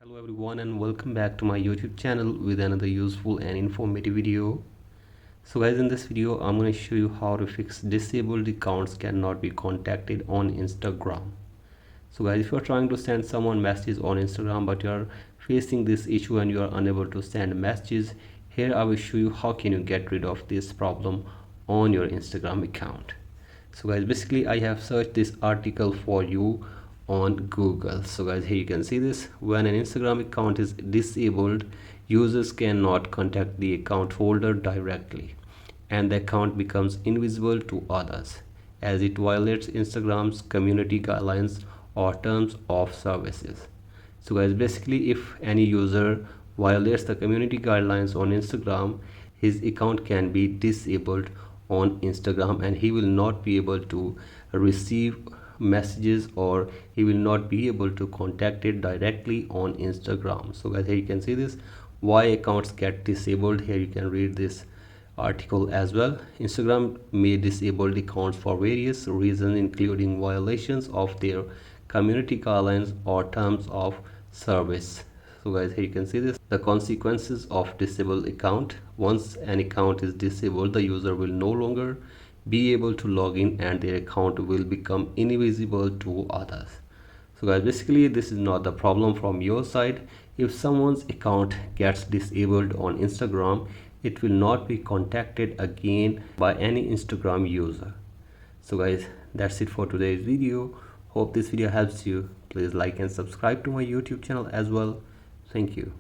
Hello everyone and welcome back to my YouTube channel with another useful and informative video. So guys, in this video I'm going to show you how to fix disabled accounts cannot be contacted on Instagram. So guys, if you're trying to send someone messages on Instagram but you're facing this issue and you are unable to send messages, here I will show you how can you get rid of this problem on your Instagram account. So guys, basically I have searched this article for you on Google. So guys, here you can see this. When an Instagram account is disabled, users cannot contact the account holder directly and the account becomes invisible to others as it violates Instagram's community guidelines or terms of services. So guys, basically if any user violates the community guidelines on Instagram, his account can be disabled on Instagram and he will not be able to receive messages or he will not be able to contact it directly on Instagram. So guys, here you can see this, why accounts get disabled. Here you can read this article as well. Instagram may disable accounts for various reasons including violations of their community guidelines or terms of service. So guys, here you can see this, the consequences of disabled account. Once an account is disabled, the user will no longer be able to log in and their account will become invisible to others. So guys, basically this is not the problem from your side. If someone's account gets disabled on Instagram, it will not be contacted again by any Instagram user. So guys, that's it for today's video. Hope this video helps you. Please like and subscribe to my YouTube channel as well. Thank you.